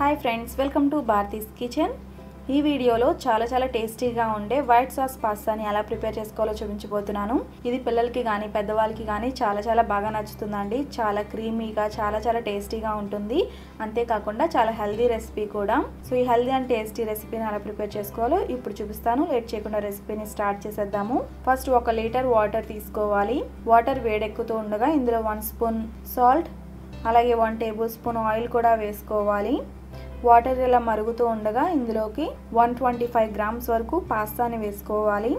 Hi friends, welcome to Bharati's kitchen. ఈ వీడియోలో చాలా టేస్టీగా ఉండే వైట్ సాస్ పాస్తాని ఎలా ప్రిపేర్ చేసుకోవాలో చూపించబోతున్నాను. ఇది పిల్లలకి కానీ పెద్దవాళ్ళకి కానీ చాలా బాగా నచ్చుతుందండి. చాలా క్రీమీగా చాలా టేస్టీగా ఉంటుంది. అంతేకాకుండా చాలా హెల్దీ రెసిపీ కూడా. సో ఈ హెల్దీ అండ్ టేస్టీ రెసిపీని ఎలా ప్రిపేర్ చేసుకోవాలో ఇప్పుడు చూపిస్తాను. లేట్ చేయకుండా రెసిపీని స్టార్ట్ చేసేద్దాము. ఫస్ట్ 1 లీటర్ వాటర్ తీసుకోవాలి. వాటర్ వేడెక్కుతూ ఉండగా ఇందులో 1 స్పూన్ సాల్ట్, అలాగే 1 టేబుల్ స్పూన్ ఆయిల్ కూడా వేసుకోవాలి. వాటర్ ఇలా మరుగుతూ ఉండగా ఇందులోకి 125 గ్రామ్స్ వరకు పాస్తాని వేసుకోవాలి.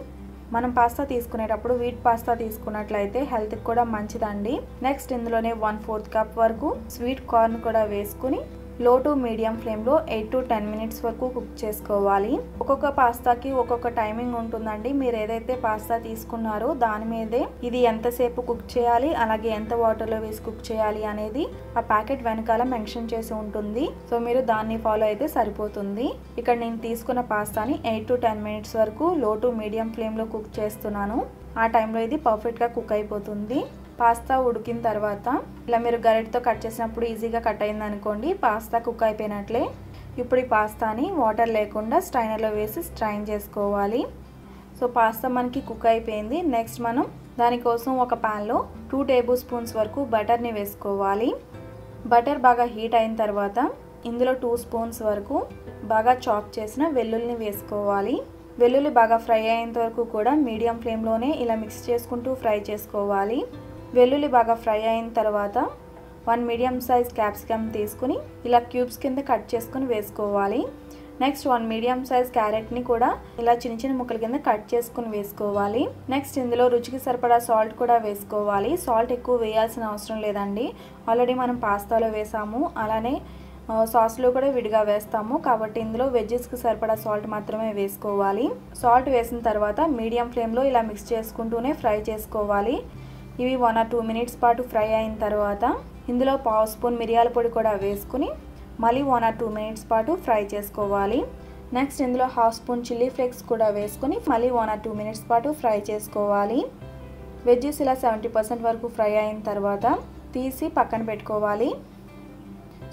మనం పాస్తా తీసుకునేటప్పుడు వీట్ పాస్తా తీసుకున్నట్లయితే హెల్త్కి కూడా మంచిదండి. నెక్స్ట్ ఇందులోనే 1/4 కప్ వరకు స్వీట్ కార్న్ కూడా వేసుకుని లో టు మీడియం ఫ్లేమ్లో 8 to 10 మినిట్స్ వరకు కుక్ చేసుకోవాలి. ఒక్కొక్క పాస్తాకి ఒక్కొక్క టైమింగ్ ఉంటుందండి. మీరు ఏదైతే పాస్తా తీసుకున్నారో దాని మీదే ఇది ఎంతసేపు కుక్ చేయాలి, అలాగే ఎంత వాటర్లో వేసి కుక్ చేయాలి అనేది ఆ ప్యాకెట్ వెనకాల మెన్షన్ చేసి ఉంటుంది. సో మీరు దాన్ని ఫాలో అయితే సరిపోతుంది. ఇక్కడ నేను తీసుకున్న పాస్తాని 8 to 10 మినిట్స్ వరకు లో టు మీడియం ఫ్లేమ్లో కుక్ చేస్తున్నాను. ఆ టైంలో ఇది పర్ఫెక్ట్గా కుక్ అయిపోతుంది. పాస్తా ఉడికిన తర్వాత ఇలా మీరు గరిటతో కట్ చేసినప్పుడు ఈజీగా కట్ అయింది అనుకోండి, పాస్తా కుక్ అయిపోయినట్లే. ఇప్పుడు ఈ పాస్తాని వాటర్ లేకుండా స్ట్రైనర్లో వేసి స్ట్రైన్ చేసుకోవాలి. సో పాస్తా మనకి కుక్ అయిపోయింది. నెక్స్ట్ మనం దానికోసం ఒక ప్యాన్లో 2 టేబుల్ స్పూన్స్ వరకు బటర్ని వేసుకోవాలి. బటర్ బాగా హీట్ అయిన తర్వాత ఇందులో 2 స్పూన్స్ వరకు బాగా చాప్ చేసిన వెల్లుల్లిని వేసుకోవాలి. వెల్లుల్లి బాగా ఫ్రై అయ్యేంత వరకు కూడా మీడియం ఫ్లేమ్లోనే ఇలా మిక్స్ చేసుకుంటూ ఫ్రై చేసుకోవాలి. వెల్లుల్లి బాగా ఫ్రై అయిన తర్వాత 1 మీడియం సైజ్ క్యాప్సికమ్ తీసుకుని ఇలా క్యూబ్స్ కింద కట్ చేసుకుని వేసుకోవాలి. నెక్స్ట్ 1 మీడియం సైజ్ క్యారెట్ని కూడా ఇలా చిన్న ముక్కల కింద కట్ చేసుకుని వేసుకోవాలి. నెక్స్ట్ ఇందులో రుచికి సరిపడా సాల్ట్ కూడా వేసుకోవాలి. సాల్ట్ ఎక్కువ వేయాల్సిన అవసరం లేదండి. ఆల్రెడీ మనం పాస్తాలో వేసాము, అలానే సాస్లో కూడా విడిగా వేస్తాము. కాబట్టి ఇందులో వెజ్జెస్కి సరిపడా సాల్ట్ మాత్రమే వేసుకోవాలి. సాల్ట్ వేసిన తర్వాత మీడియం ఫ్లేమ్లో ఇలా మిక్స్ చేసుకుంటూనే ఫ్రై చేసుకోవాలి. ఇవి 1 or 2 మినిట్స్ పాటు ఫ్రై అయిన తర్వాత ఇందులో 1/2 స్పూన్ మిరియాల పొడి కూడా వేసుకుని మళ్ళీ 1 or 2 మినిట్స్ పాటు ఫ్రై చేసుకోవాలి. నెక్స్ట్ ఇందులో 1/2 స్పూన్ చిల్లీ ఫ్లేక్స్ కూడా వేసుకుని మళ్ళీ 1 or 2 మినిట్స్ పాటు ఫ్రై చేసుకోవాలి. వెజ్జెస్ ఇలా 70% వరకు ఫ్రై అయిన తర్వాత తీసి పక్కన పెట్టుకోవాలి.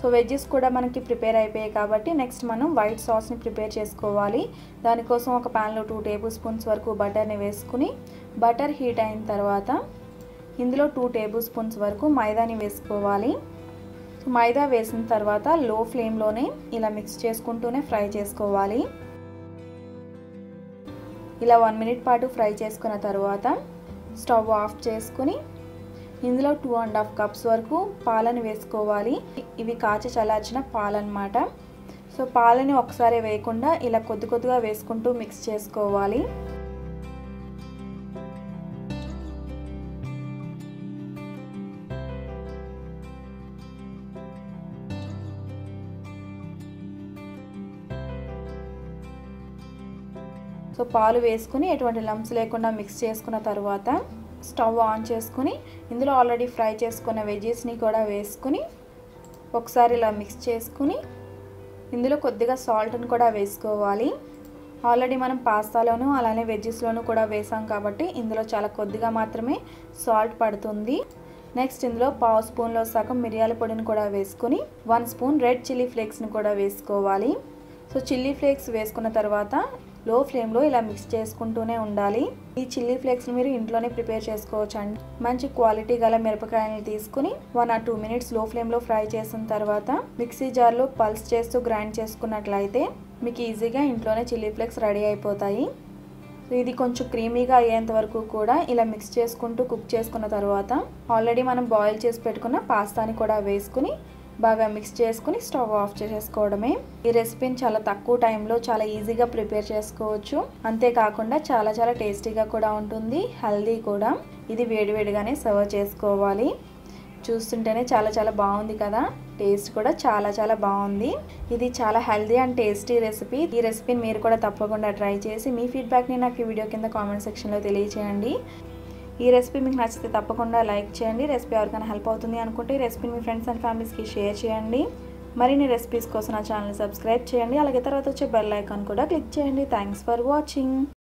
సో వెజ్జెస్ కూడా మనకి ప్రిపేర్ అయిపోయాయి కాబట్టి నెక్స్ట్ మనం వైట్ సాస్ని ప్రిపేర్ చేసుకోవాలి. దానికోసం ఒక ప్యాన్లో 2 టేబుల్ స్పూన్స్ వరకు బటర్ని వేసుకుని బటర్ హీట్ అయిన తర్వాత ఇందులో 2 టేబుల్ స్పూన్స్ వరకు మైదాని వేసుకోవాలి. మైదా వేసిన తర్వాత లో ఫ్లేమ్లోనే ఇలా మిక్స్ చేసుకుంటూనే ఫ్రై చేసుకోవాలి. ఇలా 1 మినిట్ పాటు ఫ్రై చేసుకున్న తర్వాత స్టవ్ ఆఫ్ చేసుకుని ఇందులో 2.5 కప్స్ వరకు పాలను వేసుకోవాలి. ఇవి కాచి చల్లార్చిన పాలన్నమాట. సో పాలని ఒకసారి వేయకుండా ఇలా కొద్దిగా వేసుకుంటూ మిక్స్ చేసుకోవాలి. సో పాలు వేసుకుని ఎటువంటి లంప్స్ లేకుండా మిక్స్ చేసుకున్న తర్వాత స్టవ్ ఆన్ చేసుకుని ఇందులో ఆల్రెడీ ఫ్రై చేసుకున్న వెజ్జెస్ని కూడా వేసుకుని ఒకసారి ఇలా మిక్స్ చేసుకుని ఇందులో కొద్దిగా సాల్ట్ని కూడా వేసుకోవాలి. ఆల్రెడీ మనం పాస్తాలోను అలానే వెజ్జెస్లోనూ కూడా వేసాం కాబట్టి ఇందులో చాలా కొద్దిగా మాత్రమే సాల్ట్ పడుతుంది. నెక్స్ట్ ఇందులో 1/2 స్పూన్లో సగం మిరియాల పొడిని కూడా వేసుకుని 1 స్పూన్ రెడ్ చిల్లీ ఫ్లేక్స్ని కూడా వేసుకోవాలి. సో చిల్లీ ఫ్లేక్స్ వేసుకున్న తర్వాత లో ఫ్లేమ్లో ఇలా మిక్స్ చేసుకుంటూనే ఉండాలి. ఈ చిల్లీ ఫ్లేక్స్ని మీరు ఇంట్లోనే ప్రిపేర్ చేసుకోవచ్చు అండి. మంచి క్వాలిటీ గల మిరపకాయలను తీసుకుని 1 or 2 మినిట్స్ లో ఫ్లేమ్లో ఫ్రై చేసిన తర్వాత మిక్సీ జార్లో పల్స్ చేస్తూ గ్రైండ్ చేసుకున్నట్లయితే మీకు ఈజీగా ఇంట్లోనే చిల్లీ ఫ్లేక్స్ రెడీ అయిపోతాయి. ఇది కొంచెం క్రీమీగా అయ్యేంత వరకు కూడా ఇలా మిక్స్ చేసుకుంటూ కుక్ చేసుకున్న తర్వాత ఆల్రెడీ మనం బాయిల్ చేసి పెట్టుకున్న పాస్తాని కూడా వేసుకుని బాగా మిక్స్ చేసుకుని స్టవ్ ఆఫ్ చేసేసుకోవడమే. ఈ రెసిపీని చాలా తక్కువ టైంలో చాలా ఈజీగా ప్రిపేర్ చేసుకోవచ్చు. అంతేకాకుండా చాలా టేస్టీగా కూడా ఉంటుంది, హెల్దీ కూడా. ఇది వేడివేడిగానే సర్వ్ చేసుకోవాలి. చూస్తుంటేనే చాలా బాగుంది కదా. టేస్ట్ కూడా చాలా బాగుంది. ఇది చాలా హెల్దీ అండ్ టేస్టీ రెసిపీ. ఈ రెసిపీని మీరు కూడా తప్పకుండా ట్రై చేసి మీ ఫీడ్బ్యాక్ని నాకు ఈ వీడియో కింద కామెంట్ సెక్షన్లో తెలియచేయండి. ఈ రెసిపీ మీకు నచ్చితే తప్పకుండా లైక్ చేయండి. రెసిపీ ఎవరికైనా హెల్ప్ అవుతుంది అనుకుంటే ఈ రెసిపీని మీ ఫ్రెండ్స్ అండ్ ఫ్యామిలీస్కి షేర్ చేయండి. మరిన్ని రెసిపీస్ కోసం నా ఛానల్ సబ్స్క్రైబ్ చేయండి. అలాగే తర్వాత వచ్చే బెల్ ఐకాన్ కూడా క్లిక్ చేయండి. Thanks for watching.